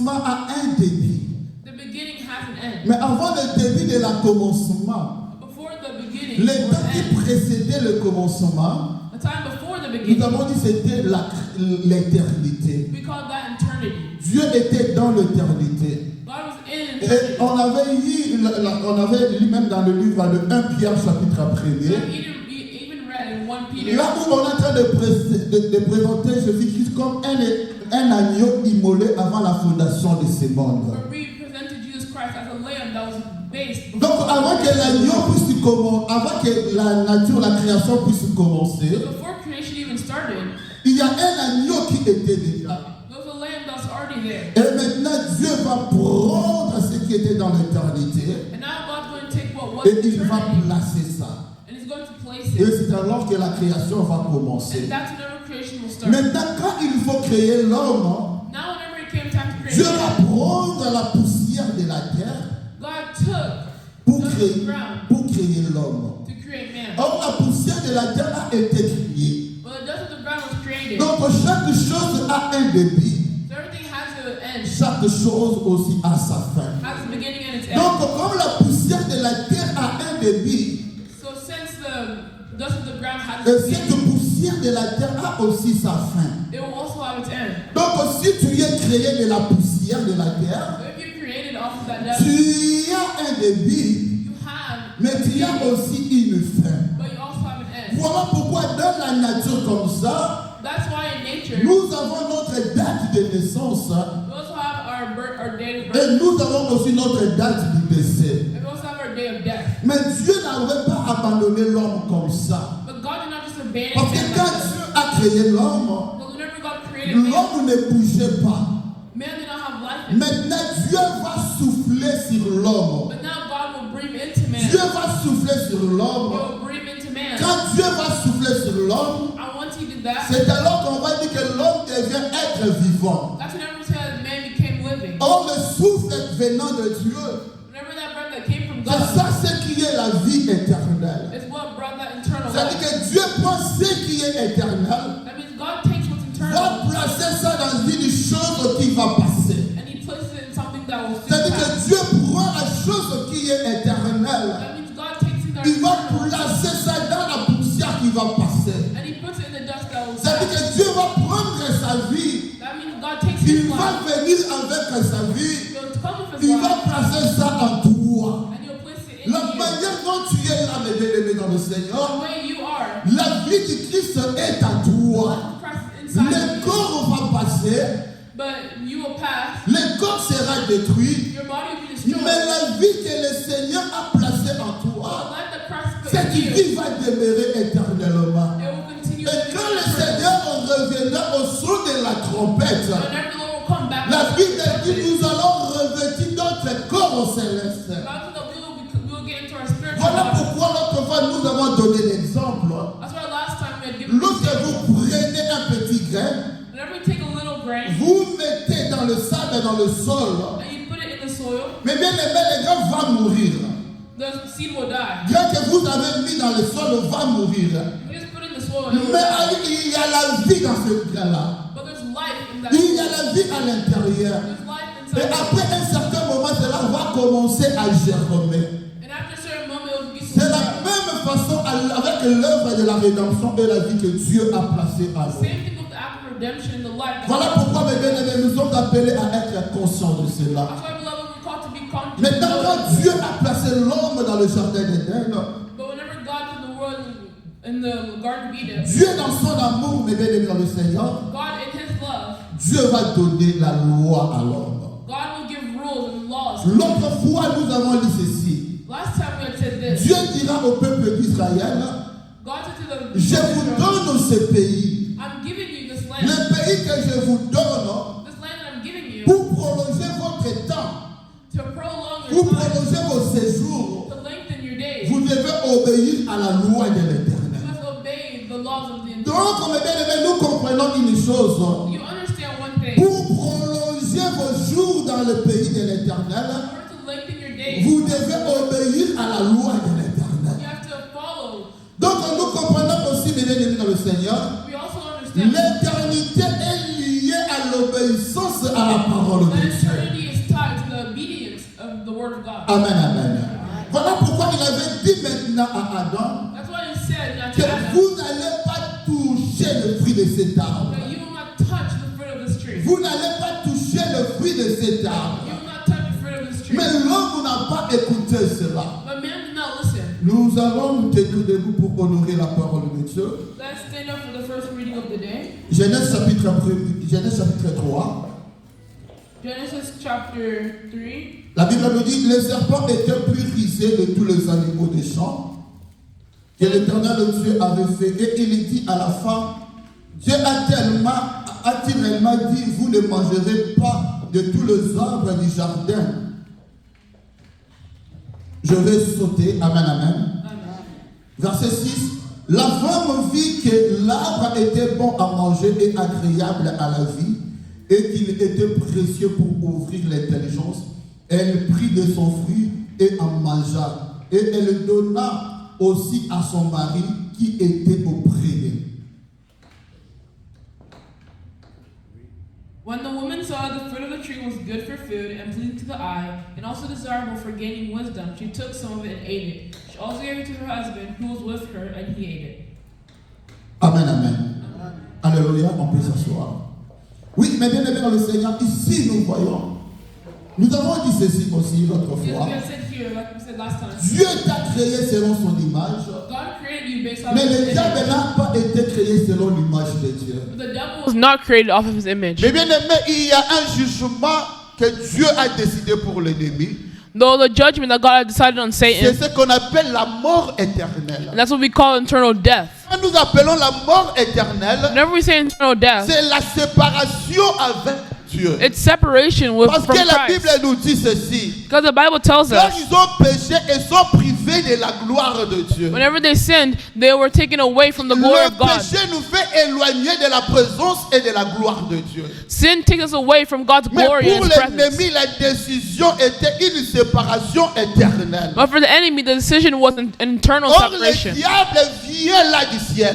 commencement a un début. The beginning has an end. Mais avant le début de la commencement, Before the beginning le or temps qui end, précédait le commencement, the time before the nous beginning, avons dit c'était l'éternité. we call that eternity. Dieu était dans l'éternité. God was in Et eternity. on avait lu même dans le livre de 1 Pierre chapitre 1er, We even read in 1 Peter, là où on est en train de présenter Jésus-Christ comme un agneau immolé avant la fondation de ce monde. where we presented Jesus Christ as a lamb that was based. Donc avant que l'agneau puisse commencer, avant que la nature, la création puisse commencer, Before creation even started, il y a un agneau qui était déjà. there was a lamb that's already there. Et maintenant Dieu va prendre ce qui était dans l'éternité And now God's going to take what was et il va eternity placer ça. and He's going to place Et it. c'est alors que la création va And commencer. that's whenever creation will start. Maintenant, quand il faut créer l'homme, Now whenever it came time to Dieu create va man, prendre la poussière de la terre God took pour dust of créer, the ground pour créer l'homme. to create man. Or, la poussière de la terre a été créée. Well, the dust of the ground was created. Donc, chaque chose a un début. So everything has an end, Chaque chose aussi a sa fin. has a beginning and its end. Donc, comme la poussière de la terre a un début, So since the dust of the ground has et a cette beginning, poussière de la terre a aussi sa fin. it will also have its end. Donc, si tu es créé de la poussière de la terre, So if you're created off of that dust, tu as un début, you have, mais tu as aussi une fin. but you also have an end. Voilà pourquoi dans la nature comme ça, That's why in nature, nous avons notre date de naissance we also have our birth, our day of birth, et nous avons aussi notre date du décès. and we also have our day of death. Mais Dieu n'avait pas abandonné l'homme comme ça. But God did not just abandon Parce que man quand like that. Dieu a créé l'homme, But whenever God created man, l'homme ne bougeait pas. man did not have life in him. Maintenant, Dieu va souffler sur l'homme. But now God will breathe into man. Dieu va souffler sur He l'homme. will breathe into man. Quand Dieu va souffler sur l'homme, And once he did that, c'est alors qu'on va dire que l'homme devient être vivant. that's whenever we say that man became living. Or, le souffle venant de Dieu, Whenever that breath that came from c'est God ça ce qui est la vie éternelle. is what brought that eternal C'est-à-dire life. que Dieu prend ce qui est éternel, That means God takes what's va eternal placer ça dans une chose qui va passer. and he places it in something that will soon C'est-à-dire pass. que Dieu prend la chose qui est éternelle, That means God takes it that il va eternal placer ça dans la poussière qui va passer. and he puts it in the dust that will C'est-à-dire pass. que Dieu va prendre sa vie, That means God takes il his va life, venir avec sa vie, he'll come with his il va life, placer ça en toi. and he'll place it in La you. manière dont tu es là, mes bien-aimés dans le The Seigneur, way you are, la vie du Christ est à toi. life of Christ is inside Le of you, corps va passer, but you will pass. le corps sera détruit, Your body will be destroyed. mais la vie que le Seigneur a placée en The toi, life that Christ put cette in you, vie va demeurer éternellement. it will continue Et to quand be le eternal. Seigneur reviendra au son de la trompette, Whenever the Lord will come back, la Bible dit nous allons revêtir notre corps céleste. God said that we will get into our spiritual Voilà body. pourquoi l'autre fois nous avons donné l'exemple. That's why last time we had given Lorsque vous prenez un petit grain, whenever you take a little grain vous mettez dans le sable et dans le sol. and you put it in the soil, Mais bien aimé, le grain va mourir. the seed will die. Grain que vous avez mis dans le sol va mourir. You just put it in the soil and it will Mais die. il y a la vie dans ce grain-là. But there's life in that Il y a soil. la vie à l'intérieur. There's life Et inside. après un certain moment, cela va commencer à germer. And after a certain moment, it will begin to C'est la grow. même façon avec l'œuvre de la rédemption et la vie que Dieu a placée à nous. Same thing with the act of redemption and the life. Voilà pourquoi, mes bien-aimés, nous sommes appelés à être conscients de cela. That's why, beloved, we're called to be conscious. Maintenant, quand Dieu a placé l'homme dans le jardin d'Éden, But whenever God put the world in the Garden of Eden, Dieu dans son amour, mes bien-aimés dans le Seigneur, God in His love, Dieu va donner la loi à l'homme. God will give rules and laws. L'autre fois, nous avons lu ceci. Last time we had said this. Dieu dira au peuple d'Israël, God said to the je vous donne ce pays. I'm giving you this land. Le pays que je vous donne This land that I'm giving you pour prolonger votre temps, to prolong pour your time, prolonger vos séjours. to lengthen your days. Vous devez obéir à la loi de You l'Éternel. must obey the laws of the Donc, mes bien-aimés, nous comprenons une chose. You understand one thing. Pour prolonger vos jours dans le pays de l'Éternel, In order to lengthen your days, vous devez obéir à la loi de l'Éternel. you have to follow. Donc, nous comprenons aussi, mes bien-aimés dans le Seigneur, We also understand l'éternité est liée à l'obéissance à la parole de Dieu. Amen, amen. Voilà pourquoi il avait dit maintenant à Adam That's why he said not que to Adam, vous n'allez pas toucher le fruit de cet arbre. that you will not touch the fruit of this tree. Vous n'allez pas toucher le fruit de cet arbre. You will not touch the fruit of this tree. Mais l'homme n'a pas écouté cela. But man did not listen. Nous allons nous tenir debout pour honorer la parole de Dieu. Let's stand up for the first reading of the day. Genèse chapitre 3. Genesis chapter 3. La Bible nous dit, le serpent était plus risé de tous les animaux des champs que l'Éternel Dieu avait fait. Et il dit à la femme, Dieu a-t-il réellement dit, vous ne mangerez pas de tous les arbres du jardin. Je vais sauter, amen, amen. Verset 6, la femme vit que l'arbre était bon à manger et agréable à la vie, et qu'il était précieux pour ouvrir l'intelligence. Elle prit de son fruit et en mangea. Et elle donna aussi à son mari qui était auprès d'elle. When the woman saw the fruit of the tree was good for food and pleasing to the eye, and also desirable for gaining wisdom, she took some of it and ate it. She also gave it to her husband, who was with her, and he ate it. Amen, amen. Alléluia, on peut s'asseoir. Oui, mais bien aimé dans le Seigneur, ici nous voyons. Nous avons dit ceci aussi l'autre fois. Dieu t'a créé selon son image. Mais le diable n'a pas été créé selon l'image de Dieu. The devil was not created off of his image. Mais bien aimé, il y a un jugement que Dieu a décidé pour l'ennemi. Though the judgment that God had decided on C'est Satan, ce qu'on appelle la mort éternelle. and that's what we call eternal death. Quand nous appelons la mort éternelle, Whenever we say eternal death, c'est la séparation avec Dieu. it's separation with Parce from que la Christ. Bible nous dit ceci. Because the Bible tells Quand us, ils ont péché et sont privés de la gloire de Dieu. whenever they sinned, they were taken away from the glory Le of God. péché nous fait éloigner de la présence et de la gloire de Dieu. Sin takes us away from God's Mais glory and pour His presence. l'ennemi, la décision était une séparation éternelle. But for the enemy, the decision was an eternal Or, le separation. diable vient là du ciel.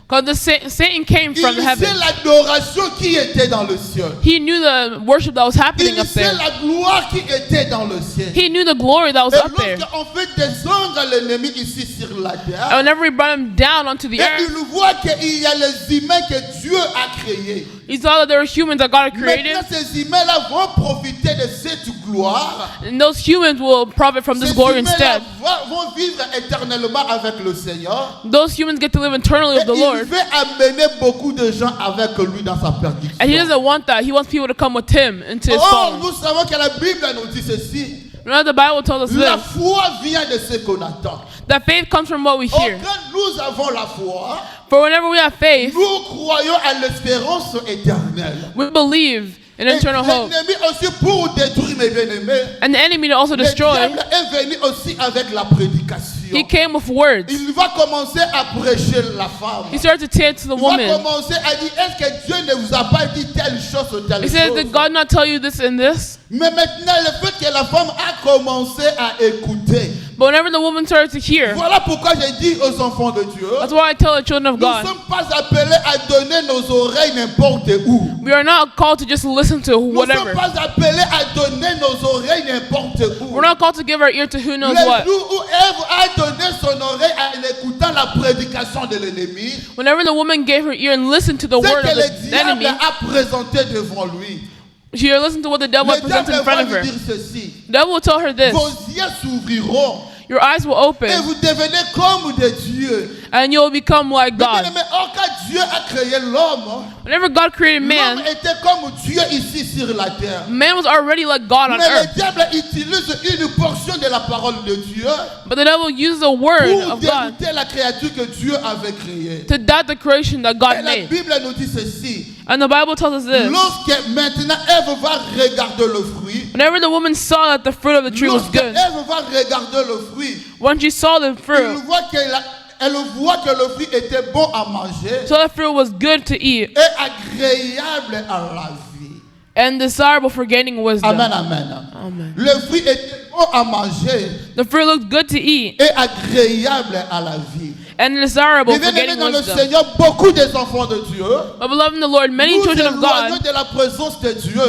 Because Satan came Il from sait heaven. l'adoration qui était dans le ciel. He knew the worship that was happening Il up sait there. la gloire qui était dans le ciel. He knew the glory that was Et up there. lorsqu'on fait descendre l'ennemi ici sur la terre, And whenever he brought him down onto the et earth, il voit qu'il y a les humains que Dieu a créés. he saw that there were humans that God had created. Maintenant, ces humains-là vont profiter de cette gloire. And those humans will profit from this Ces glory humains-là instead. vont vivre éternellement avec le Seigneur. Those humans get to live eternally Et with the il Lord. veut amener beaucoup de gens avec lui dans sa perdition. And he doesn't want that. He wants people to come with him into his Or, fall. nous savons que la Bible nous dit ceci. Now the Bible tells us La this, foi vient de ce qu'on attend. that faith comes from what we Or, hear. quand nous avons la foi, For whenever we have faith, nous croyons à l'espérance éternelle. we believe in Et eternal hope. l'ennemi aussi pour détruire mes bien-aimés. And the enemy to also Le destroy, diable est venu aussi avec la prédication. he came with words. Il va commencer à prêcher la femme. He started to say to the Il va woman, commencer à dire, est-ce que Dieu ne vous a pas dit telle chose ou telle he says, chose? did God not tell you this and this? Mais maintenant, le fait que la femme a commencé à écouter. But whenever the woman started to hear, Voilà pourquoi j'ai dit aux enfants de Dieu, that's why I tell the children of nous ne God, sommes pas appelés à donner nos oreilles n'importe où. we are not called to just listen to Nous ne sommes whatever. pas appelés à donner nos oreilles n'importe où. We're not called to give our ear to who knows Le what. jour où Ève a donné son oreille en écoutant la prédication de l'ennemi, Whenever the woman gave her ear and listened to the c'est word que of le the diable enemy, a présenté devant lui. she listened to what the devil Le had presented diable in front va of lui her. dire ceci. The devil will tell her this, Vos yeux s'ouvriront your eyes will et open vous devenez comme des dieux. and you will become like Mais God. quand Dieu a créé l'homme, Whenever God created l'homme man, était comme Dieu ici sur la terre. man was already like God on Mais le earth. diable utilise une portion de la parole de Dieu But the devil uses a word pour of God dégoûter la créature que Dieu avait créée. to doubt the creation that Et God la made. Bible nous dit ceci. And the Bible tells us this. Lorsque maintenant Ève va regarder le fruit, Whenever the woman saw that the fruit of the tree was lorsque good, Ève va regarder le fruit, when she saw the fruit, elle voit que le fruit était bon à manger saw the fruit was good to eat et agréable à la vie. and desirable for gaining wisdom. Amen, amen. Amen. Le fruit était bon à manger The fruit looked good to eat et agréable à la vie. and desirable Mais for bien aimé getting dans le wisdom. Seigneur, beaucoup des enfants de Dieu, But beloved in the Lord, many nous children of éloignons God, de la présence de Dieu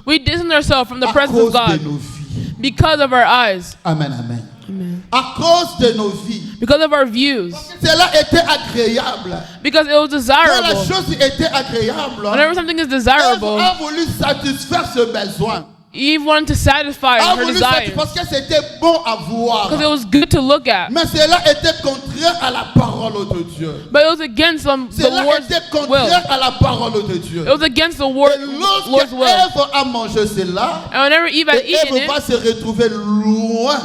we distance ourselves from the à presence cause of de God nos vies. Because of our eyes. Amen, amen. Amen. À cause de nos vies. Because of our views. Cela était agréable. Because it was Quand la desirable. chose était agréable, Whenever something is Ève desirable, a voulu satisfaire ce besoin. Eve wanted to satisfy A her voulu desire. satisfaire parce que c'était bon à voir. Because it was good to look at. Mais cela était contraire à la parole de Dieu. But it was against the Cela Lord's était will. contraire à la parole de Dieu. It was against the Et Lord's lorsque will. Ève a mangé cela, And whenever Eve had et eaten Ève va it, se retrouver loin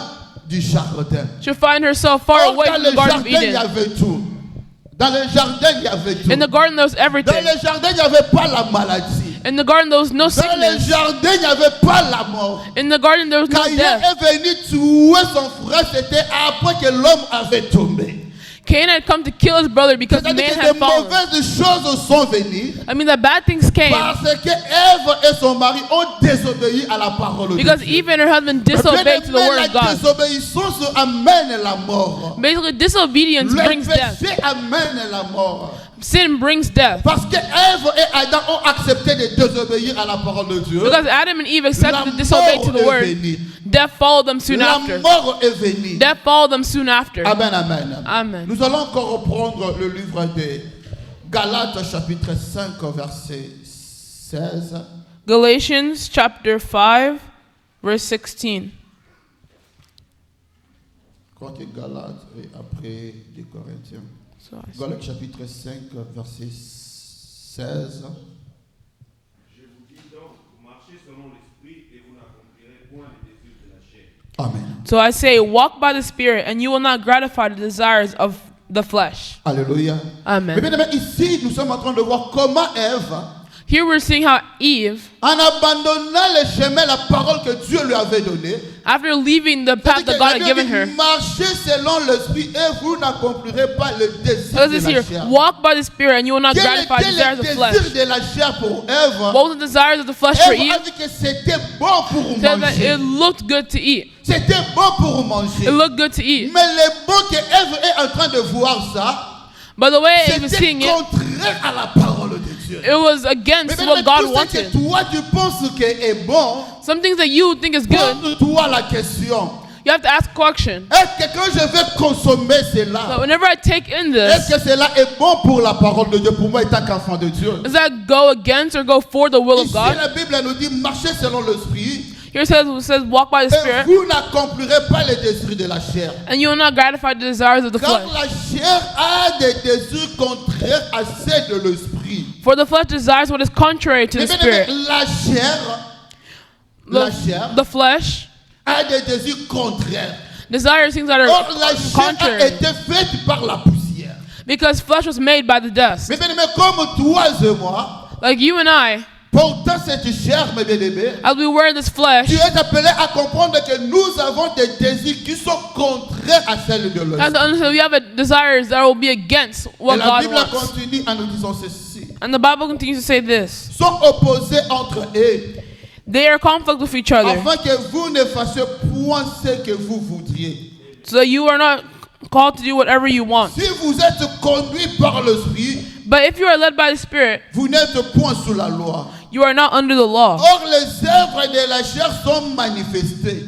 du jardin. she'll find herself far Or, away dans from le the Garden of jardin, il y Eden. avait tout. Dans le jardin, il y avait tout. In the garden, there was Dans everything. le jardin, il n'y avait pas la maladie. In the garden, there was no Dans le sickness. jardin, il n'y avait pas la mort. In the garden, there was no Quand il death. est venu tuer son frère, c'était après que l'homme avait tombé. Cain had come to kill his brother because man C'est-à-dire que had de fallen. mauvaises choses sont venues I mean, the bad things came parce que Ève et son mari ont désobéi à la parole de because Dieu. Eve and her husband disobeyed to the word of La God. désobéissance amène la mort. Basically, disobedience Le brings death. péché amène la mort. Sin brings death. Parce que Ève et Adam ont accepté de désobéir à la parole de Dieu. Because Adam and Eve La accepted to disobey to the mort est word, venue. death followed them soon La after. mort est venue. Death followed them soon after. Amen, amen. Amen. Nous allons encore reprendre le livre de Galates chapitre 5 verset 16. Galatians chapter 5, verse 16. Je crois que Galates et après des Corinthiens. So I see. Galates chapitre 5 verset 16. Je vous dis donc, vous marchez selon l'esprit et vous n'accomplirez point les désirs de la chair. Amen. So I say, walk by the Spirit, and you will not gratify the desires of the flesh. Alléluia. Mais Amen. bien aimé, ici, nous sommes en train de voir comment Ève, Here we're seeing how Eve, en abandonnant le chemin, la parole que Dieu lui avait donnée, after leaving the path that God had given her, marchez selon l'esprit et vous n'accomplirez pas le désir it de says la here, chair. walk by the Spirit, and you will not Quel gratify the était desires le of the désir flesh. de la chair pour Ève? What was the desires of the flesh for Ève Eve? a dit que c'était bon pour It said that manger. it looked good to eat. C'était bon pour manger. It looked good to eat. Mais le bon que Ève est en train de voir ça, But the way Eve was c'était seeing it, contraire à la parole de Dieu. it was against Mais what God tout ce wanted. que toi tu penses que est bon, Some things that you think is good, pose-toi la question. you have to ask a question. Est-ce que quand je vais consommer So cela, whenever I take in est-ce this, que cela est bon pour la parole de Dieu, pour moi étant qu'enfant de Dieu? does that go against or go for the will of Ici, God? la Bible elle nous dit marchez selon l'esprit Here it says walk by the et Spirit, vous n'accomplirez pas les désirs de la chair. and you will not gratify the desires of the Car flesh. la chair a des désirs contraires à ceux de l'esprit. For the flesh desires what is contrary to Mais the bien aimé, Spirit. la chair The flesh a des désirs contraires. desires things that are Or la chair a contrary. été faite par la poussière. Because flesh was made by the dust. Mais bien aimé, comme toi et moi, Like you and I, portant cette chair, mes bien-aimés, as we wear this flesh, tu es appelé à comprendre que nous avons des désirs qui sont contraires à celles de as l'esprit. to understand we have a desires that will be against Et what la God Bible wants. continue en nous disant ceci. And the Bible continues to say this. Sont opposés entre eux, They are conflict with each other. afin que vous ne fassiez point ce que vous voudriez. So you are not called to do whatever you want. Si vous êtes conduit par l'esprit, But if you are led by the Spirit, vous n'êtes point sous la loi. you are not under the law. Or, les œuvres de la chair sont manifestées.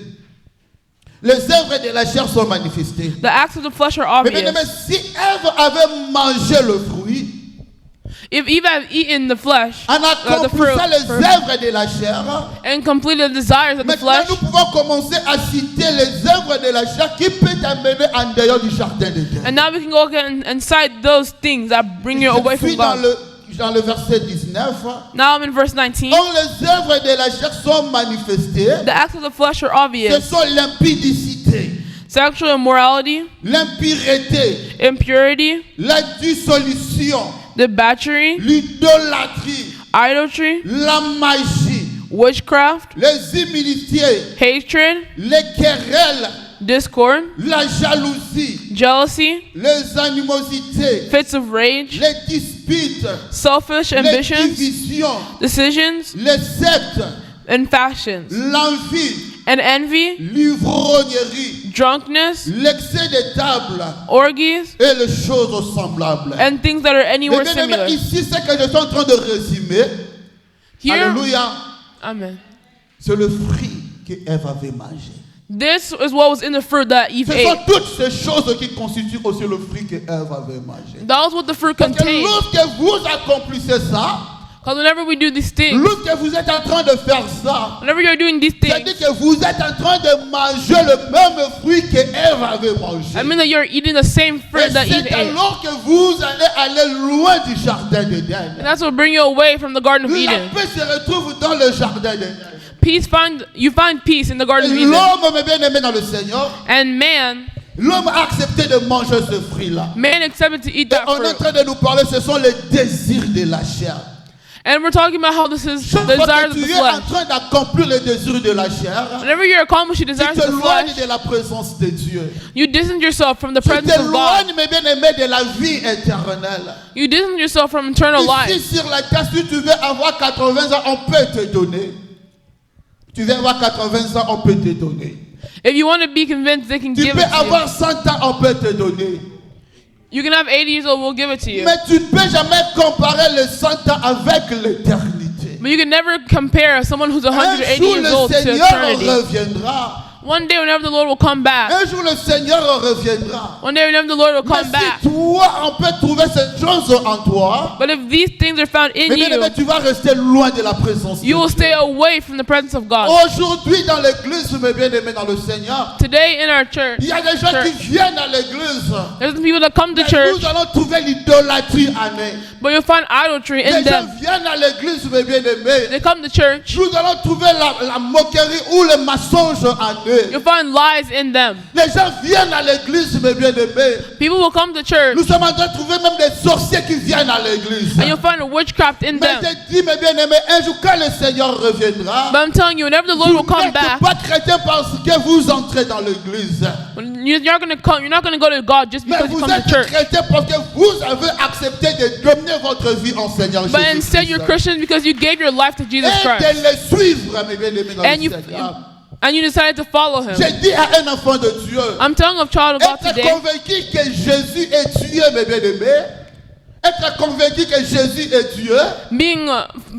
Les œuvres de la chair sont manifestées. The acts of the flesh are Mais bien aimé, obvious. si Ève avait mangé le fruit, If Eve had eaten the flesh, en the fruit, accomplissant les œuvres de la chair, and completed the desires of the maintenant flesh, nous pouvons commencer à citer les œuvres de la chair qui peuvent t'amener en dehors du jardin de Dieu. and now we can go again and cite those things that bring you away Je suis from God. dans le verset 19. Now I'm in verse 19. Or, les œuvres de la chair sont manifestées. The acts of the flesh are Ce obvious. sont l'impudicité, Sexual immorality, l'impureté, impurity, la dissolution, debauchery, l'idolâtrie, idolatry, la magie, witchcraft, les immunités, hatred, les querelles, discord, la jalousie, jealousy, les animosités, fits of rage, les disputes, selfish les ambitions, divisions, decisions, les sectes, and factions, l'envie, and envy, l'ivrognerie, drunkenness, l'excès de table orgies, et les choses semblables. and things that are Mais anywhere bien aimé, similar. ici, ce que je suis en train de résumer, Here, alléluia, amen. c'est le fruit qu'Ève avait mangé. This is what was in the fruit that Eve Ce sont ate. toutes ces choses qui constituent aussi le fruit qu'Ève avait mangé. That was what the fruit Parce que contained. lorsque vous accomplissez ça, Because whenever we do these things, lorsque vous êtes en train de faire ça, whenever you're doing these c'est-à-dire things, que vous êtes en train de manger le même fruit qu'Ève avait mangé. I mean that you're eating the same Et fruit that Eve c'est ate. alors que vous allez aller loin du jardin d'Éden. And that's what will bring you away from the Garden of La Eden. paix se retrouve dans le jardin d'Éden. You find peace in the Garden of Eden. L'homme est bien aimé dans le Seigneur. And man L'homme a accepté de manger ce fruit-là. accepted to eat Et that on est en fruit. train de nous parler, ce sont les désirs de la chair. And we're talking about how this is Chaque the fois desires que of the tu es en flesh. train d'accomplir les désirs de la chair, Whenever you're accomplishing tu desires of the t'éloignes flesh, de la présence de Dieu. you distance yourself from the Tu presence of God. t'éloignes, mes bien-aimés, de la vie éternelle. You distance yourself from eternal Ici life. sur la terre, si tu veux avoir 80 ans, on peut te donner. Tu veux avoir 80 ans, on peut te donner. If you want to be convinced, they can Tu give peux it to you. avoir 100 ans, on peut te donner. You can have 80 years old, we'll give it to you. Mais tu ne peux jamais comparer les 100 ans avec l'éternité. But you can never compare someone who's Un 180 jour, years le old to Seigneur eternity. reviendra. One day, whenever the Lord will come back, Un jour, le Seigneur reviendra. one day, whenever the Lord will Mais come back. si toi, on peut trouver cette chose en toi, But if these things are found in mais bien aimé, you, tu vas rester loin de la présence de you will Dieu. stay away from the presence of God. Aujourd'hui, dans l'église, mes bien-aimés dans le Seigneur, Today in our church, il y a des gens qui viennent à l'église. there's some people that come to Mais church, nous allons trouver l'idolâtrie en eux. but you'll find idolatry in Les gens them. viennent à l'église, mes bien-aimés. They come to church, Nous allons trouver la moquerie ou le mensonge en eux. you'll find lies in them. Les gens viennent à l'église, mes bien-aimés. People will come to church, Nous sommes en train de trouver même des sorciers qui viennent à l'église. and you'll find a witchcraft in Mais them. je dis, mes bien-aimés, un jour quand le Seigneur reviendra, But I'm telling you, whenever the Lord vous will come n'êtes back, pas chrétien parce que vous entrez dans l'église. you're not going to go to God just Mais because you vous come to êtes church. chrétien parce que vous avez accepté de dominer votre vie en Seigneur But Jésus. instead, you're Christians because you gave your life to Jesus Et Christ. de les suivre, mes bien-aimés, dans And le you, Seigneur. and you decided to follow him. J'ai dit à un enfant de Dieu, I'm telling a child of God être today, convaincu que Jésus est Dieu, mes bien-aimés. Être convaincu que Jésus est Dieu,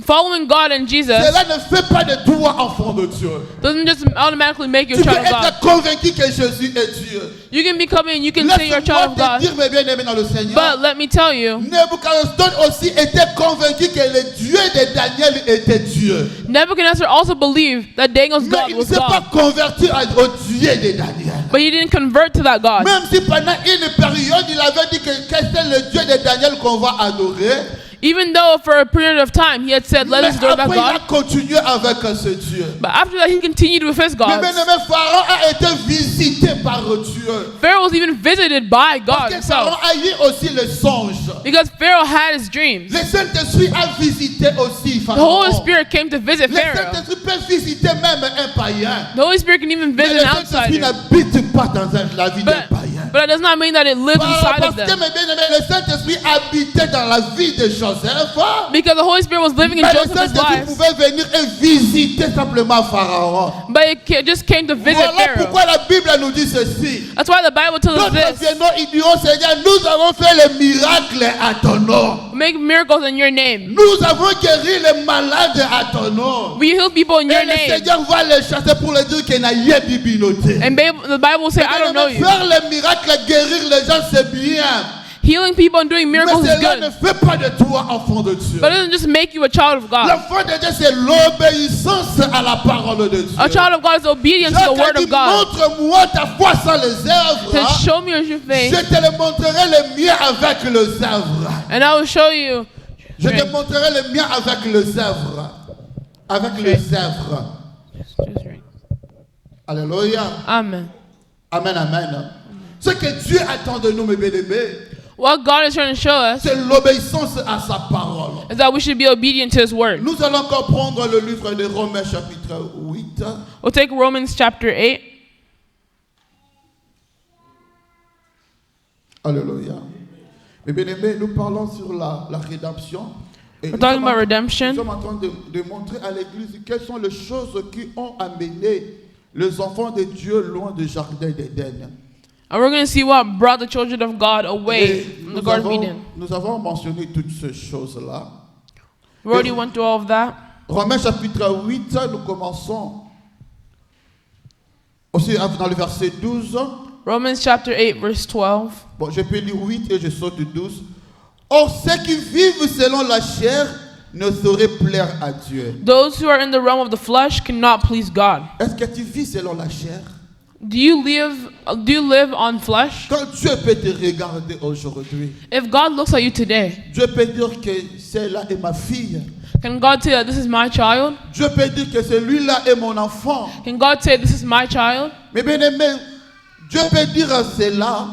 following God and Jesus cela ne fait pas de toi enfant de Dieu. doesn't just automatically make you a Tu peux child of God. être convaincu que Jésus est Dieu. You can become and you can say you're a child Laisse-moi of te God. dire, mes bien-aimés dans le Seigneur, But let me tell you, Nebuchadnezzar aussi était convaincu que le Dieu de Daniel était Dieu. Nebuchadnezzar also believed that Daniel's Mais God il ne was s'est pas God. converti au Dieu de Daniel. But he didn't convert to that God. Même si pendant une période, il avait dit que c'est le Dieu de Daniel qu'on va adorer. Even though for a period of time he had said, let Mais us adore that après, il a God. continué avec ce Dieu. But after that, he continued with his Mais gods. bien-aimé, Pharaon a été visité par Dieu. Pharaoh was even visited by God Parce que Pharaon himself. a eu aussi le songe. Because Pharaoh had his dreams. Le Saint-Esprit a visité aussi The Pharaon. Holy Spirit came to visit Le Pharaoh. Saint-Esprit peut visiter même un païen. The Holy Spirit can even Mais visit le an Saint-Esprit outsider. n'habite pas dans la vie d'un païen. But that does not mean that it lives inside Parce of que, them. mes bien-aimés, le Saint-Esprit habitait dans la vie de Joseph. Because the Holy Spirit was living in Mais le Joseph's Saint-Esprit life. pouvait venir et visiter simplement Pharaon. But it just came to visit Voilà Pharaoh. pourquoi la Bible nous dit ceci. That's why the Bible tells us Nous this. reviendrons, ils diront, Seigneur, nous avons fait les miracles à ton nom. Make miracles in your name. Nous avons guéri les malades à ton nom. We heal people in your Et le name. Seigneur va les chasser pour leur dire qu'il n'a rien bibinoté. And the Bible will say, I don't know you. Faire les miracles, guérir les gens, c'est bien. Healing people and doing Mais miracles is cela ne good. fait pas de toi enfant de Dieu. But it doesn't just make you a child of God. L'enfant de Dieu, c'est l'obéissance à la parole de Dieu. A child of God is obedience to the Jacques a word dit, of God. montre-moi ta foi sans les œuvres. Says, show me your Je faith, te le montrerai le mien avec les œuvres. and I will show you. Je te montrerai le mien avec les œuvres. Avec les œuvres. Just drink. Alléluia. Amen. Amen, amen. Ce que Dieu attend de nous, mes bien-aimés, What God is trying to show us c'est l'obéissance à sa parole. is that we should be obedient to His word. Nous allons encore prendre le livre de Romains chapitre 8. We'll take Romans chapter 8. Alléluia. Mes bien-aimés, nous parlons sur la rédemption. Et We're talking about redemption. Nous sommes en train de montrer à l'Église quelles sont les choses qui ont amené les enfants de Dieu loin du jardin d'Éden. And we're going to see what brought the children of God away from the Garden of Eden. Nous avons mentionné toutes ces choses-là. We already went through all of that. Romains chapitre 8, nous commençons Aussi dans le verset 12. Romans chapter 8, verse 12. Bon, je peux lire 8 et je saute 12. Or, ceux qui vivent selon la chair ne sauraient plaire à Dieu. Those who are in the realm of the flesh cannot please God. Est-ce que tu vis selon la chair? Do you live on flesh? Quand Dieu peut te regarder aujourd'hui, If God looks at you today, Dieu peut dire que celle-là est ma fille. can God say that this is my child? Dieu peut dire que celui-là est mon enfant. Can God say this is my child? Mais bien aimé, Dieu peut dire à cela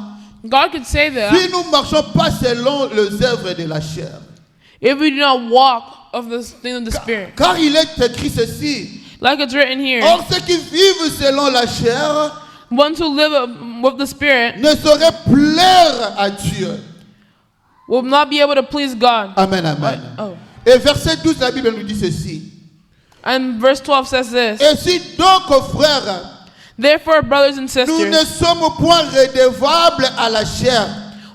God could say that si nous ne marchons pas selon les œuvres de la chair. if we do not walk of the thing of the Spirit. Car il est écrit ceci. Like it's written here, Or, ceux qui vivent selon la chair ones who live with the Spirit ne sauraient plaire à Dieu. will not be able to please God. Amen, amen. Oh. Et verset 12, la Bible nous dit ceci. And verse 12 says this. Et si donc, frères, Therefore, brothers and nous ne sisters, sommes point redevables à la chair.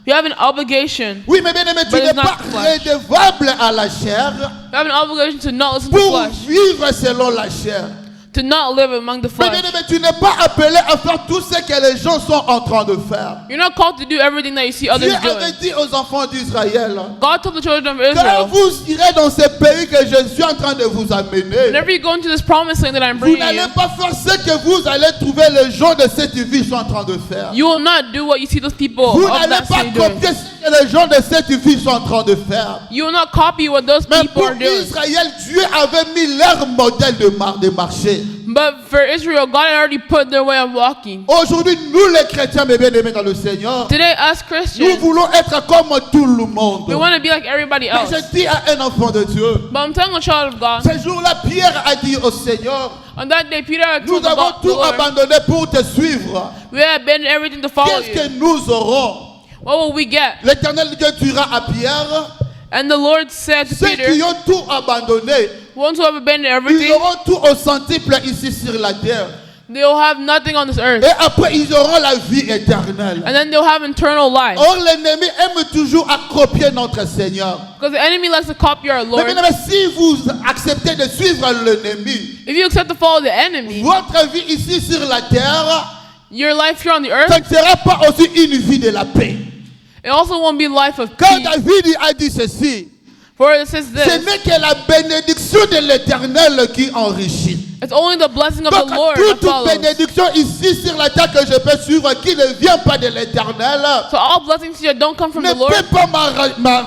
we have an obligation. Oui, mais bien aimé, tu But n'es it's not pas flesh. redevable à la chair We have an obligation to not listen to pour flesh, vivre selon la chair. to not live among the Mais bien flesh. aimé, tu n'es pas appelé à faire tout ce que les gens sont en train de faire. You're not called to do everything that you see Dieu others avait doing. dit aux enfants d'Israël, God told the children of quand Israel, vous irez dans ce pays que je suis en train de vous amener, whenever you go into this promised land that I'm vous bringing n'allez you, pas faire ce que vous allez trouver les gens de cette ville sont en train de faire. you will not do what you see those people Vous of n'allez that pas city doing. copier ce que les gens de cette ville sont en train de faire. You will not copy what those Mais people pour are doing. Israël, Dieu avait mis leur modèle de marché. But for Israel, God had already put their way of walking. Aujourd'hui, nous les chrétiens, mes bien-aimés dans le Seigneur, Today, us nous Christians, voulons être comme tout le monde. we want to be like everybody Mais else. je dis à un enfant de Dieu, But I'm telling a child of God, ce jour-là, Pierre a dit au Seigneur, on that day, Peter had nous told the avons God, the tout Lord, abandonné pour te suivre. we have abandoned everything to follow Qu'est-ce que you. nous aurons? What will we get? L'Éternel Dieu dira à Pierre, And the Lord said to ceux qui Peter, ont tout abandonné, ones who have abandoned ils everything, auront tout au centuple ici sur la terre. they will have nothing on this earth. Et après, ils auront la vie éternelle. And then they'll have eternal life. Or, l'ennemi aime toujours à copier notre Seigneur. Because the enemy likes to copy our Mais Lord. bien aimé, si vous acceptez de suivre l'ennemi, If you accept to follow the enemy, votre vie ici sur la terre, your life here on the ça earth, ne sera pas aussi une vie de la paix. it also won't be life of Quand peace. David a dit ceci, For it says ce this, n'est que la bénédiction de l'Éternel qui enrichit. it's only the blessing of Donc, the Lord that toute follows. bénédiction ici sur la terre que je peux suivre qui ne vient pas de l'Éternel So all blessings here don't come from ne the Lord, peut pas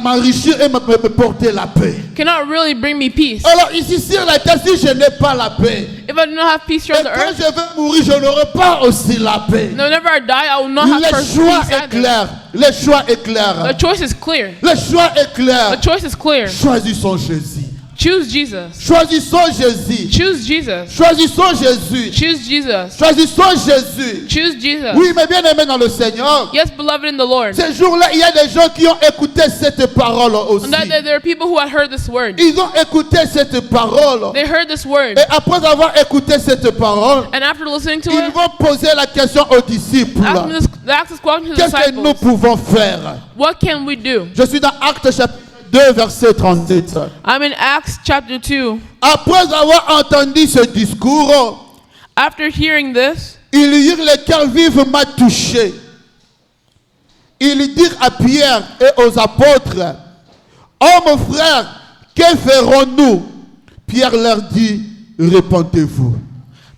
m'enrichir et me porter la paix. cannot really bring me peace. Alors ici sur la terre, si je n'ai pas la paix, If I do not have peace here et on the quand earth, je vais mourir, je n'aurai pas aussi la paix. and whenever I die, I will not have Le first choix peace est either. clair. Le choix est clair. The choice is clear. Le choix est clair. The choice is clear. Choisissons Jésus. Choose Jesus. Choisissons Jésus. Choose Jesus. Choisissons Jésus. Choose Jesus. Choisissons Jésus. Choose Jesus. Oui, mais bien aimé dans le Seigneur, Yes, beloved in the Lord. ce jour-là, il y a des gens qui ont écouté cette parole aussi. On that day, there are people who had heard this word. Ils ont écouté cette parole. They heard this word. Et après avoir écouté cette parole, And after listening to ils it, vont poser la question aux disciples. they asked this question to the Qu'est-ce que nous disciples. pouvons faire? What can we do? Je suis dans Actes chapitre 2, verset 37. I'm in Acts chapter 2. Après avoir entendu ce discours, After hearing this, ils dirent le cœur vif m'a touché. Ils dirent à Pierre et aux apôtres, hommes frères, que ferons-nous? Pierre leur dit, répentez-vous.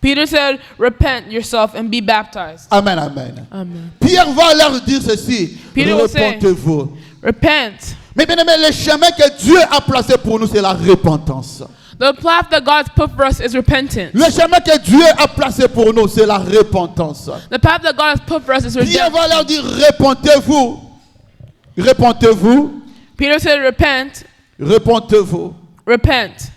Peter said, repent yourself and be baptized. Amen, amen. Amen. Pierre va leur dire ceci, Peter will say- répentez-vous. Repent. Mais bien aimé, le chemin que Dieu a placé pour nous, c'est la repentance. The path that God's put for us is repentance. Le chemin que Dieu a placé pour nous, c'est la repentance. The path that God has put for us is Pierre va redemption. leur dire, répentez-vous. Répentez-vous. Peter said, repent, Répentez-vous. repent.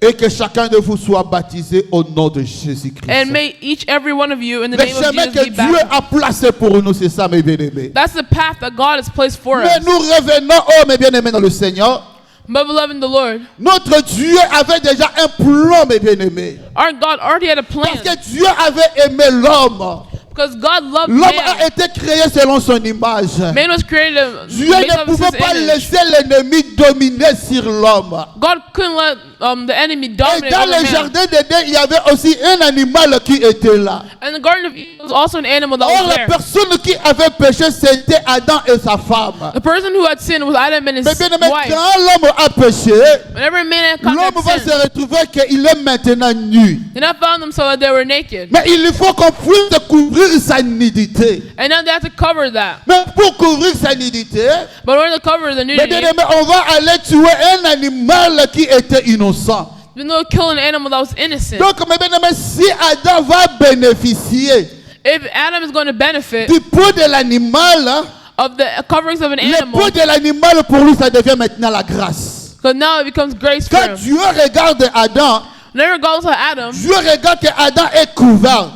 Et que chacun de vous soit baptisé au nom de Jésus-Christ. And may each every one of you in the Le name of chemin Jesus que be Dieu baptized. a placé pour nous, c'est ça, mes bien-aimés. That's the path that God has placed for Mais us. nous revenons, oh mes bien-aimés dans le Seigneur. But beloved in the Lord, Notre Dieu avait déjà un plan, mes bien-aimés. our God already had a Parce plan. que Dieu avait aimé l'homme. Because God loved L'homme man. a été créé selon son image. Man was created Dieu based ne on pouvait his pas image. laisser l'ennemi dominer sur l'homme. God couldn't let the enemy Et dominated dans over le man. jardin d'Éden, il y avait aussi un animal qui était là. And the Garden of Eden was also an animal that Or, was la there. personne qui avait péché, c'était Adam et sa femme. The person who had sinned was Adam and Mais his bien aimé, wife. quand l'homme a péché, Whenever a man had l'homme va contact se sin, retrouver qu'il est maintenant nu. they not found themselves that they were naked. Mais il faut qu'on puisse couvrir sa nudité. And now they have to cover that. Mais pour couvrir sa nudité, But in order to cover the mais nudity, bien aimé, on va aller tuer un animal qui était innocent. even though kill an animal that was innocent. Donc, mais bien aimé, si Adam va bénéficier If Adam is going to benefit du peau de l'animal, of the coverings of an le animal, peau de l'animal pour lui, ça devient maintenant la grâce. because now it becomes grace for Quand him. Dieu regarde Adam, Whenever it goes to Adam, Dieu regarde que Adam est couvert.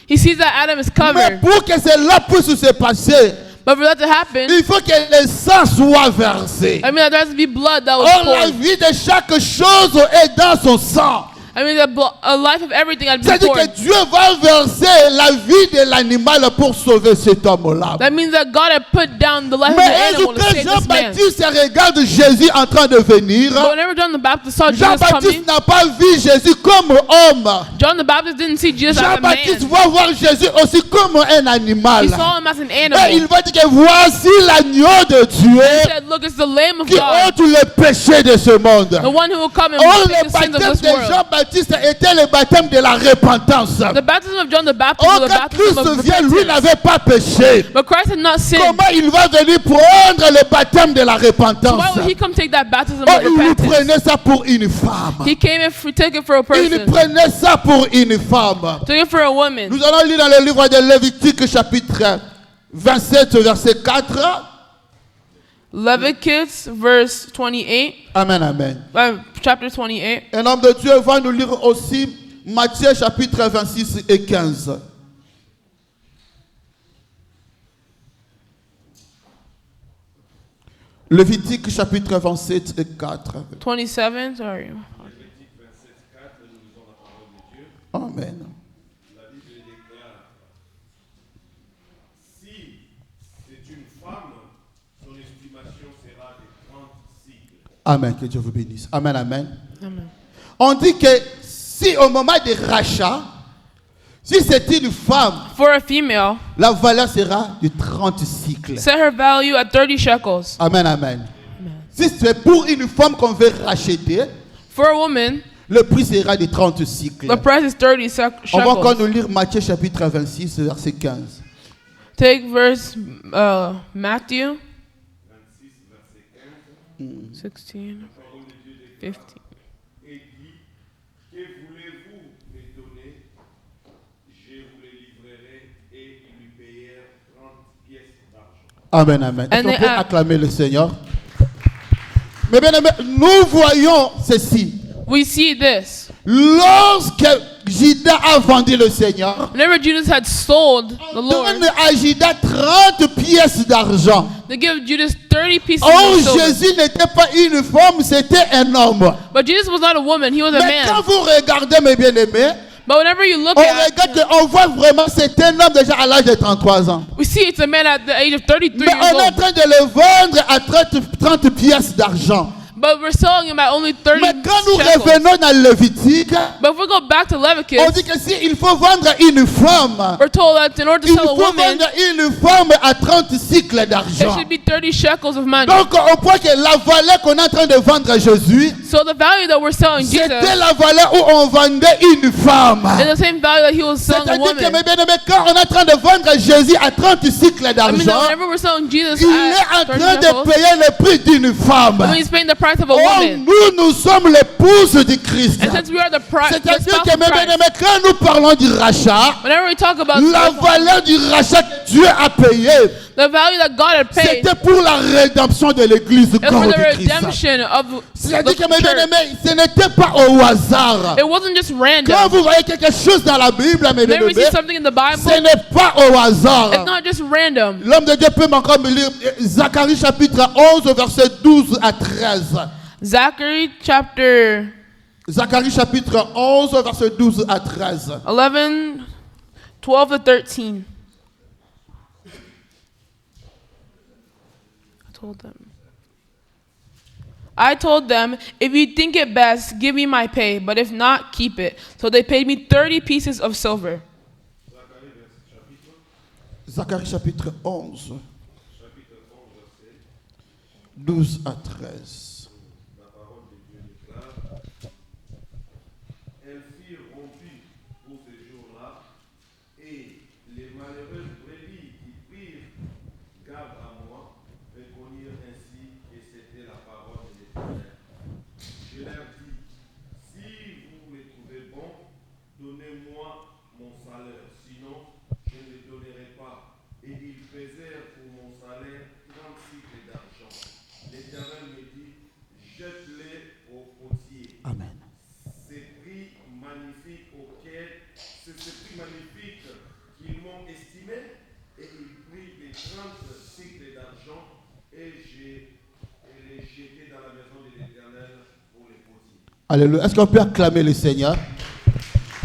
he sees that Adam is Mais covered. pour que cela puisse se passer, But for that to happen, il faut que le sang soit versé. I mean, there has to be blood that was Or, la poured. vie de chaque chose est dans son sang. I mean, a life of everything had been C'est-à-dire que poured. Dieu va verser la vie de l'animal pour sauver cet homme-là. That means that God had put down the life of Mais the un jour, animal to quand save this man. Jean-Baptiste regarde Jésus en train de venir, But whenever John the Baptist saw Jesus coming, Jean-Baptiste n'a pas vu Jésus comme homme. John the Baptist didn't see Jesus as a Jean-Baptiste man. va voir Jésus aussi comme un animal. He saw him as an Et animal. il va dire que voici l'agneau de Dieu He said, look, it's the Lamb of qui God, ôte le péché de ce monde. the one who will come and Or, take le the sins of baptême this de world. Jean-Baptiste était le baptême de la repentance. The baptism of John the Baptist Oh, was the quand baptism of Christ vient, lui repentance. n'avait pas péché. But Christ had not sinned. Comment il va venir prendre le baptême de la So repentance? why would he come take that baptism Oh, of il repentance? prenait ça pour une femme. He came and took it for a Il person, prenait ça pour une femme. took it for a woman. Nous allons lire dans le livre de Lévitique chapitre 27 verset 4. Leviticus verse 28, Amen, amen. chapter 28. Un homme de Dieu va nous lire aussi Matthieu chapitre 26 et 15. Lévitique chapitre 27 et 4. 27, sorry. Lévitique 27, 4, nous lisons la parole de Dieu. Amen. La Bible déclare, si c'est une femme, son estimation sera de 30 cycles. Amen, que Dieu vous bénisse. Amen, amen. Amen. On dit que si au moment des rachats, si c'est une femme, For a female, la valeur sera de 30 cycles. set her value at 30 shekels. Amen, amen. Si c'est pour une femme qu'on veut racheter, For a woman, le prix sera de 30 cycles. the price is 30 On va encore shekels. nous lire Matthieu chapitre 26, verset 15. Take verse Matthew 26, verset 15, 16, la parole de Dieu déclare 15. et dit, que voulez-vous me donner? Je vous le livrerai, et ils lui payèrent 30 pièces d'argent. Amen, amen. Est-ce And qu'on they peut are- acclamer le Seigneur? Mais bien aimé, nous voyons ceci. We see this. Lorsque Judas a vendu le Seigneur, Whenever Judas had sold the Lord, donne à Judas 30 pièces d'argent. they give Judas 30 pieces Oh, of silver. Jésus n'était pas une femme, c'était un homme. But Jesus was not a woman, he was a Mais quand man. vous regardez, mes bien-aimés, But whenever you look on at regarde qu'on voit vraiment c'est un homme déjà à l'âge de 33 ans. we see it's a man at the age of 33 Mais years on est en old. train de le vendre à 30 pièces d'argent. But we're selling him at only 30 Mais quand nous shekels. revenons dans Lévitique, But if we go back to on Leviticus, dit que s'il faut vendre une femme, we're told that in order to il sell a faut woman, vendre une femme à 30 cycles it d'argent. should be 30 shekels of money. Donc on voit que la valeur qu'on est en train de vendre à Jésus, So the value that we're selling Jesus c'était la valeur où on vendait une femme. is the same value that he was selling a C'est-à-dire que, woman. mes bien-aimés, quand on est en train de vendre Jésus à 30 cycles I mean, d'argent, whenever we're selling Jesus il est en at 30 train de shekels, payer le prix d'une femme. I mean, he's paying the price of a Oh, woman. nous sommes l'épouse du Christ. And since we are the C'est-à-dire spouse que, of mes Christ, bien-aimés, quand nous parlons du rachat, whenever we talk about la valeur du rachat que Dieu a payé, the value that God had paid, c'était pour la rédemption de l'église du it's corps for du the Christ. redemption of C'est-à-dire the que, mes church. bien-aimés, ce n'était pas au hasard. It wasn't just Quand random. vous voyez quelque chose dans la Bible, mes Whenever we bien-aimés, see something in the Bible, ce n'est pas au hasard. it's not just random. L'homme de Dieu peut encore me lire Zacharie chapitre 11, verset 12 à 13. Zachary chapter Zacharie chapitre 11, verset 12 à 13. 11, 12 to 13. I told them. I told them, if you think it best, give me my pay, but if not, keep it. So they paid me 30 pieces of silver. Zacharie chapitre 11, Chapitre 11, verset 12 à 13. La parole de Dieu déclare: elles firent rompues pour ce jour-là, et les malheureuses brebis qui prirent garde à moi reconnurent ainsi que c'était la parole de l'Éternel. Je leur dis: si vous les trouvez bons, donnez-moi mon salaire, sinon je ne le donnerai pas. Et ils pesèrent pour mon salaire 30 cycles d'argent. L'Éternel me dit: jette-les au potier. Amen. C'est prix magnifique qu'ils m'ont estimé, et ils prirent les 30 cycles d'argent, et les jetés dans la maison de l'Éternel pour les potiers. Alléluia. Est-ce qu'on peut acclamer le Seigneur?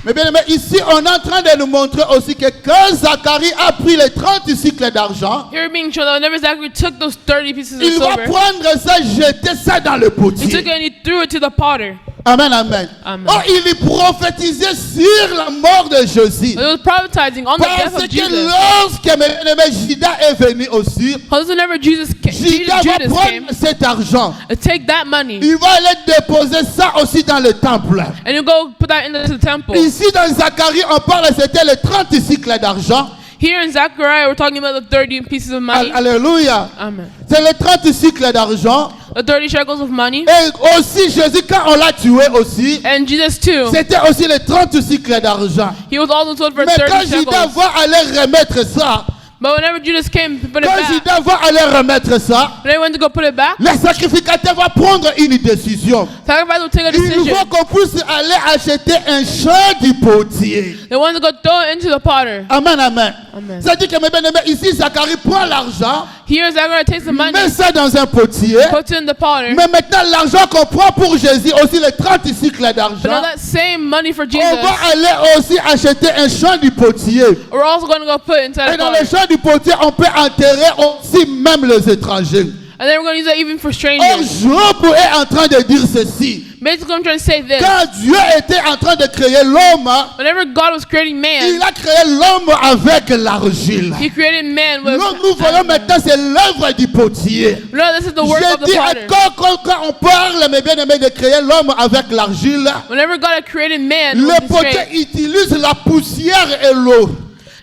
Mais bien aimé, ici on est en train de nous montrer aussi que quand Zacharie a pris les 30 cycles d'argent, Here being shown that whenever Zachary took those 30 pieces of il va silver, prendre ça, jeter ça dans le he took potier. it and he threw it to the potter. Amen, amen. Amen. Oh, il y prophétisait sur la mort de Jésus. It was prophesying on the death Parce of que Jesus. lorsque mes aimés, Judas est venu aussi, Because whenever Judas Judas va came, prendre cet argent. take that money Il va aller déposer ça aussi dans le temple. and you go put that into the temple. Ici dans Zacharie, on parle, c'était les 30 cycles d'argent. Here in Zechariah, we're talking about the 30 pieces of money. Alléluia. Amen. C'est les 30 cycles d'argent. The 30 shekels of money. Et aussi Jésus, quand on l'a tué aussi, And Jesus too. c'était aussi les 30 cycles d'argent. He was also sold for Mais quand 30 Judas shekels. va aller remettre ça, But whenever Judas came to put it quand back, Judas va aller remettre ça, when they went to go put it back, le sacrificateur va prendre une décision. sacrifice will take a Il decision. faut qu'on puisse aller acheter un champ du potier. They want to go throw it into the potter. Amen, amen. Amen. C'est-à-dire que mes bien-aimés, ici, Zacharie prend l'argent, Here Zechariah takes the money, met ça dans un potier. puts it in the potter. Mais maintenant, l'argent qu'on prend pour Jésus, aussi les 30 cycles But now d'argent, that same money for on Jesus, va aller aussi acheter un champ du potier. we're also going to go put it inside Et the dans le potter. champ du potier, on peut enterrer aussi même les étrangers. And then we're going to use that even for Or, strangers. Job est en train de dire ceci. Basically, I'm trying to say this. Quand Dieu était en train de créer l'homme, Whenever God was creating il man, a créé l'homme avec l'argile. He created man with. Nous voyons maintenant, c'est l'œuvre du potier. No, this is the work of Je the dis potter. encore, quand on parle, mes bien-aimés, de créer l'homme avec l'argile, Whenever God had created man, le with his potier strength, utilise la poussière et l'eau.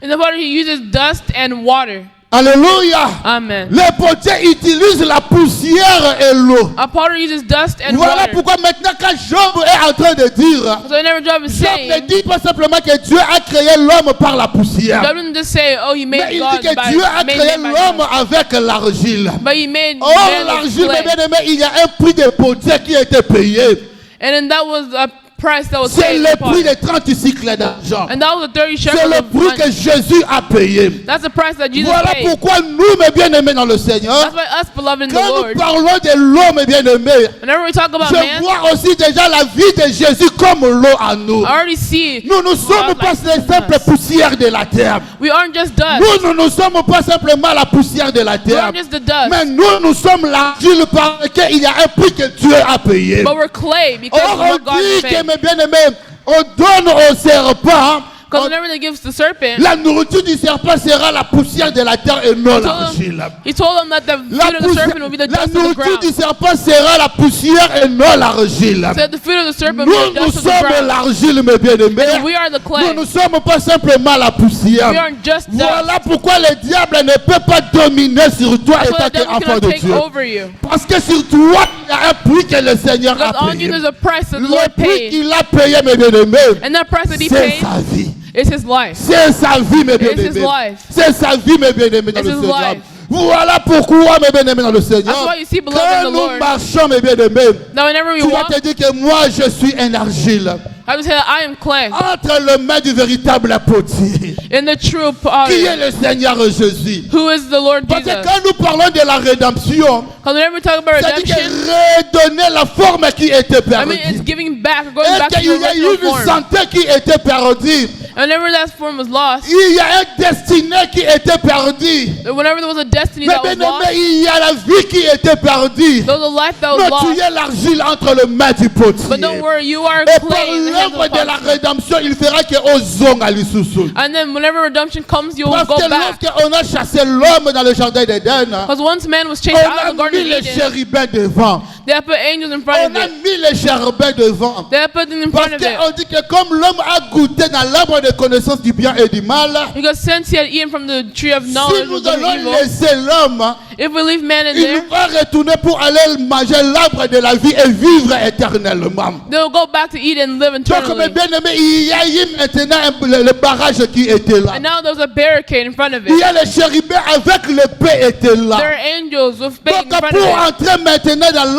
in the potter He uses dust and water. Alléluia. Amen. Le potier utilise la poussière et l'eau. A potter uses dust and Voilà water. pourquoi maintenant quand Job est en train de dire, So whenever Job is Job ne saying, dit pas simplement que Dieu a créé l'homme par la poussière. Job doesn't just say, "Oh, He Mais made il God dit que by Dieu a made créé man by God." l'homme avec l'argile. But He made Oh, man with l'argile, mes clay. bien-aimés, il y a un prix de potier qui a été payé. And then that was a price that was C'est paid. le for prix potter. de 30 cycles d'argent. And that was the 30 C'est shekels le of prix money. que Jésus a payé. That's the price that Jesus Voilà paid. pourquoi nous, mes bien-aimés dans le Seigneur, That's why us, beloved in the quand Lord, nous parlons de l'eau, mes bien-aimés, whenever we talk about je man, vois aussi déjà la vie de Jésus comme l'eau à nous. I already see Nous ne sommes God pas like les simples us. poussières de la terre. We aren't just dust. Nous ne sommes pas simplement la poussière de la We terre. aren't just the dust. Mais nous sommes l'argile par lequel il y a un prix que Dieu a payé. But we're clay because of Or, what on God dit paid. que, mes bien-aimés, on donne au serpent, Because whenever they give the serpent, la nourriture du serpent sera la poussière de la terre et non l'argile. he told them that the food of the serpent will be the La dust of the nourriture ground. du serpent sera la poussière et non l'argile. So the food of the serpent will Nous, be the nous dust of the sommes ground. l'argile, mes bien-aimés. And we are the Nous clay. ne sommes pas simplement la poussière. We aren't just dust. Voilà pourquoi le diable ne peut pas dominer sur toi That's why étant the devil enfant cannot de take Dieu. over you. Parce que sur toi, il y a un prix que le Seigneur Because a on you payé. there's a price that the Le Lord prix paid. qu'il a payé, mes bien-aimés, And that price that he c'est paid sa vie. is his life. C'est sa vie, mes It's his bien-aimés. life. C'est sa vie, mes bien-aimés, dans It's le his Seigneur. life. Voilà pourquoi, mes bien-aimés, dans le Seigneur, That's why you see, beloved quand in the nous Lord, marchons, mes bien-aimés, that whenever we tu vas walk, te dire que moi, je suis un argile. I would say that I am clay entre les mains du véritable potier, in the true qui est potter, le Seigneur Jésus. who is the Lord Parce que Jesus. quand nous parlons de la rédemption, Because whenever we talk about c'est-à-dire redemption, que redonner la forme qui était I mean it's perdue. giving back, or going Et back to qu'il the y a original une form. santé qui était perdue. And whenever that form was lost, Il y a un destiné qui était perdu. whenever there was a destiny Mais that was bien aimé, lost, il y a la vie qui était perdue. there was a life that was Non, tu lost. es l'argile entre les mains du potier. But don't worry, you are Et par clay in the hands l'œuvre of the de la potter. rédemption, il fera que aux à l'issoussou. And then whenever redemption comes, you will Parce go que back. lorsqu'on a chassé l'homme dans le jardin d'Éden, Because once man was on chased out a of the Garden mis les of Eden, chérubins devant. they had put angels in front On of a it. mis les chérubins devant. They had put them in Parce front of it. qu'on dit que comme l'homme a goûté dans l'arbre de connaissance du bien et du mal, Because since he had eaten from the tree of si knowledge nous of good and allons evil, laisser l'homme, if we leave man in il there, va retourner pour aller manger l'arbre de la vie et vivre éternellement. they will go back to eat and live Donc, mes eternally. bien-aimés, il y a eu maintenant le barrage qui était là. And now there's a barricade in front of Il y it. a les chérubins avec l'épée étaient là. There are angels with spades in Donc, front pour of it. entrer maintenant dans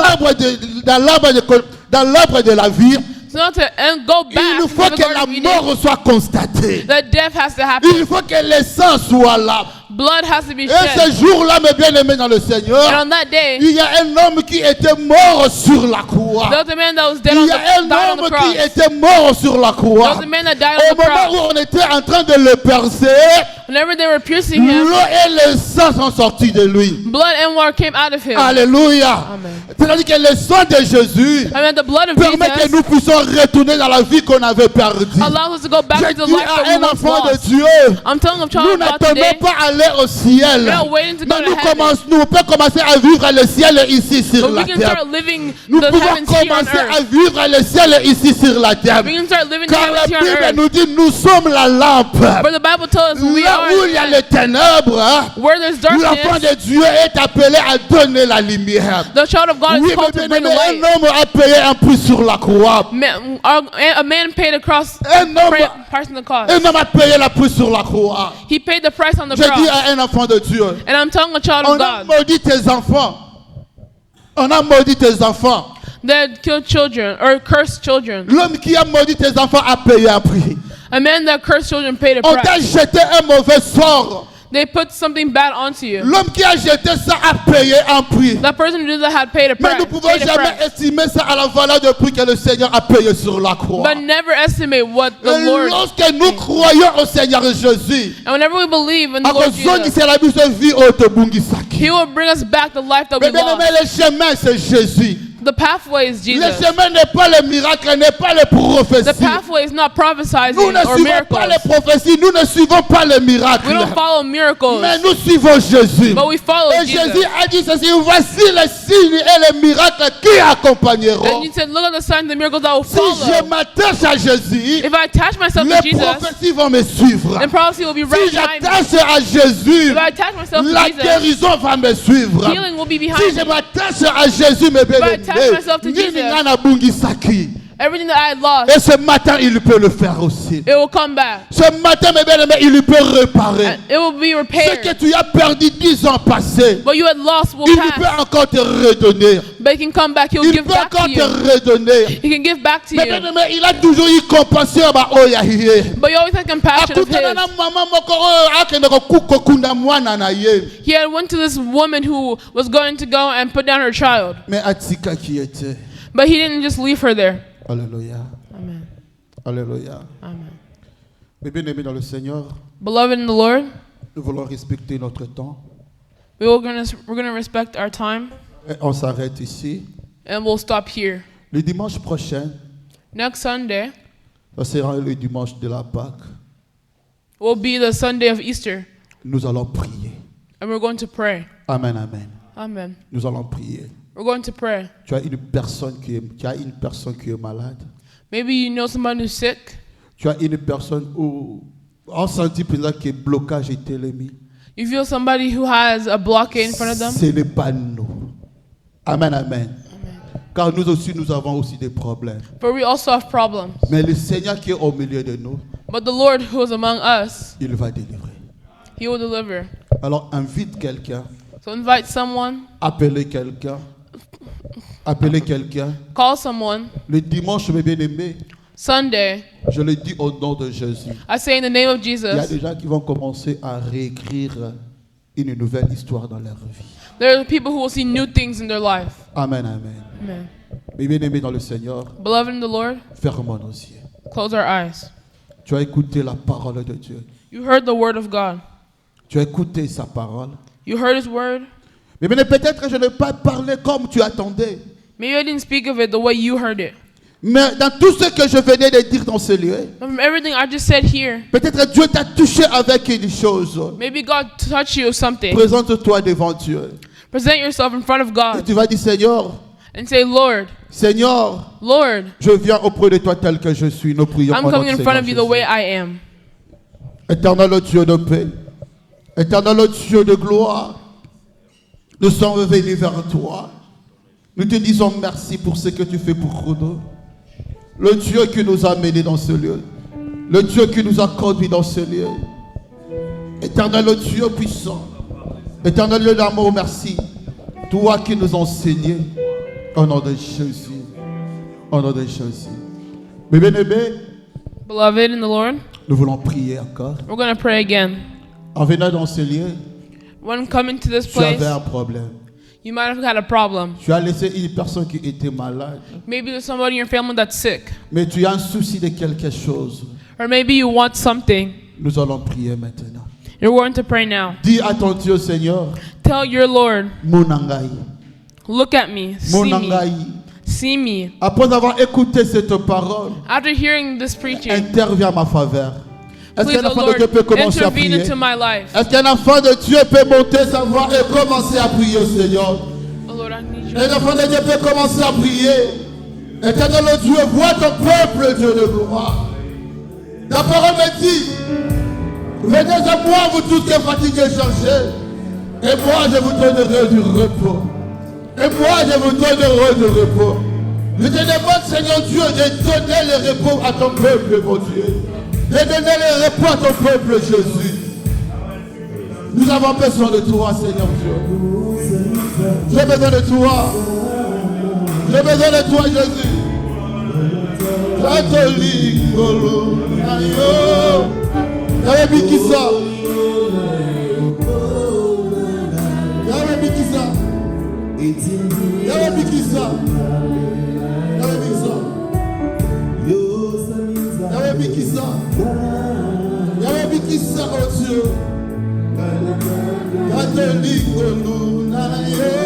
l'arbre de la vie, So now to go il back faut to the que la Garden of Eden, mort soit constatée. the death has to happen. Il faut que le sang soit là. Blood has to be Et ce shed. jour-là, mes bien-aimés dans le Seigneur, And on that day, il y a un homme qui était mort sur la croix. there was a man that was dead Il on y a un died on the homme cross. qui était mort sur la There croix. was a man that died Au on the moment où cross. on était en train de le percer, Whenever they were piercing him, l'eau et le sang sont sortis de lui. blood and water came out of him. Alléluia. Amen. C'est-à-dire que le sang de Jésus I mean, the blood of permet que Jesus nous puissions retourner dans la vie qu'on avait perdue. allows us to go back Je to the dis life that à un we once enfant de lost. Dieu, I'm telling a nous child of God n'attendons today, pas à aller au ciel. we're not waiting to go Mais to heaven, nous pouvons commencer à vivre le ciel ici sur but la we can terre. start living Nous the pouvons heavens here on commencer à earth. vivre le ciel ici sur la terre. We can start living the Car la heavens here on Bible earth. nous dit nous sommes la lampe. For the Bible tells us we Là are où il y a the les ténèbres, where there's l'enfant darkness, de Dieu est appelé à donner la lumière. the child of God Oui, is called mais to bring bien-aimé, light. un homme a payé un prix sur la croix. A man paid a cross, Un homme, price on the cross. un homme a payé la prix sur la croix. He paid the price on the Je dis cross. à un enfant de Dieu, And I'm telling a child on of a God maudit tes enfants. On a maudit tes enfants. that killed children or cursed children. L'homme qui a maudit tes enfants a payé un prix. A man that cursed children paid a On t'a price. jeté un mauvais sort. They put something bad onto you. L'homme qui a jeté ça a payé un prix. That person who did that had paid a Mais price. nous ne pouvons Paid a jamais price. estimer ça à la valeur de prix que le Seigneur a payé sur la croix. But never estimate what the Et Lord. lorsque nous croyons au Seigneur Jésus, And whenever we believe in the Lord akozongi Jesus, c'est la vie vie otobungisaki. He will bring us back the life that we Mais bien aimé, lost. le chemin c'est Jésus. The pathway is Le Jesus. chemin n'est pas le miracle, n'est pas les The prophéties. pathway is not prophesizing Nous ne or suivons pas les miracles. prophéties, nous ne suivons pas les miracles. We don't follow miracles, Mais nous suivons Jésus. but we follow Et Jésus Jesus. a dit ceci, voici les signes et les miracles qui accompagneront. And you said, look at the signs and miracles that will Si je follow. m'attache à Jésus, If I attach myself to les Jesus, prophéties vont me suivre. then prophecy will be right Si behind me. j'attache à Jésus, If I attach myself to la Jesus, guérison va me suivre. healing will be Si behind je me. m'attache à Jésus, mes I attach myself to Jesus, bébés, Everything that I had lost, et ce matin, il peut le faire aussi. it will come back. Ce matin, mes bien-aimés, il peut réparer. And it will be Ce repaired. que tu as perdu 10 ans passés, What you had lost will il pass, peut encore te redonner. but he can come back. He'll Il give peut back encore to te you. redonner. He can give back to Mais you. bien-aimé, il a toujours eu compassion. But you always had compassion of Akutana na his. mama moko oyo akende kokunda mwana na ye. He had went to this woman who was going to go and put down her child, Mais atika qui était. but he didn't just leave her there. Alléluia. Amen. Alléluia. Amen. Mais bien-aimés dans le Seigneur, Beloved in the Lord, nous voulons respecter notre temps. we're gonna respect our time, Et on s'arrête ici. and we'll stop here. Le dimanche prochain, Next Sunday ça sera le dimanche de la Pâque. will be the Sunday of Easter, Nous allons prier. and we're going to pray. Amen, amen. Amen. Nous allons prier. We're going to pray. Tu as une personne qui est malade. Maybe you know someone who's sick. Tu as une personne où on sentit peut-être que blocage était mis. You feel somebody who has a blockade in front of them. Ce n'est pas nous. Amen, amen. Car nous aussi, nous avons aussi des problèmes. For we also have problems. Mais le Seigneur qui est au milieu de nous, But the Lord who is among us, il va délivrer. He will deliver. Alors invite quelqu'un, So invite someone, appelez quelqu'un, appelez quelqu'un. call someone. Le dimanche, mes bien-aimés, Sunday, je le dis au nom de Jésus. I say in the name of Il y a Jesus, des gens qui vont commencer à réécrire une nouvelle histoire dans leur vie. there are people who will see new things in their life. Amen, amen. Amen. Mes bien-aimés dans le Seigneur, Beloved in the Lord, fermons nos yeux. close our eyes. Tu as écouté la parole de Dieu. You heard the word of God. Tu as écouté sa parole. You heard his word. Mais bien, peut-être que je n'ai pas parlé comme tu attendais. Maybe I didn't speak of it the way you heard it. Mais dans tout ce que je venais de dire dans ce lieu, But from everything I just said here, peut-être Dieu t'a touché avec une chose. maybe God touched you with something. Présente-toi devant Dieu. Present yourself in front of Et God tu vas dire, Seigneur, and say, Lord, Seigneur, Lord, je viens auprès de toi tel que je suis. Nous prions I'm au nom coming de in front Seigneur of you the Jésus. way I am. Éternel Dieu de paix, éternel Dieu de gloire, nous sommes venus vers toi. Nous te disons merci pour ce que tu fais pour nous. Le Dieu qui nous a menés dans ce lieu. Le Dieu qui nous a conduits dans ce lieu. Éternel Dieu puissant. Éternel Dieu d'amour, merci. Toi qui nous enseignes. Au nom de Jésus. Au nom de Jésus. Mes bien-aimés, Beloved in the Lord, nous voulons prier encore. we're going to pray again. En venant dans ce lieu, When coming to this tu avais place, un problème. you might have had a problem. Tu as laissé une personne qui était malade. Maybe there's somebody in your family that's sick. Mais tu as un souci de quelque chose. Or maybe you want something. Nous allons prier maintenant. You're going to pray now. Dis à ton Dieu, Seigneur, Tell your Lord, Monangai. look at me, see me, Monangai. see me. Après avoir écouté cette parole, After hearing this preaching, interviens à ma faveur. Est-ce please, qu'un the enfant de Lord, Dieu peut commencer à intervene prier? into my life. Est-ce qu'un enfant de Dieu peut monter sa voix et commencer à prier au Seigneur? Oh Lord, I need you. Un enfant de Dieu peut commencer à prier. Éternel Dieu, vois ton peuple, Dieu de gloire. La parole me dit, venez à moi, vous tous qui êtes fatigués et chargés, et moi je vous donnerai du repos. Et moi je vous donnerai du repos. Je te demande, Seigneur Dieu, de donner le repos à ton peuple, mon Dieu. De donner le repos à ton peuple, Jésus. Nous avons besoin de toi, Seigneur Dieu. J'ai besoin de toi. J'ai besoin de toi, Jésus. Catholique, Golo, ayo. Yahweh Bikisa. Yahweh Bikisa. Yahweh Bikisa. Yahweh Bikisa. Yahweh Bikisa. Yahweh Bikisa, oh Dieu. Catholique, Golo, ayo.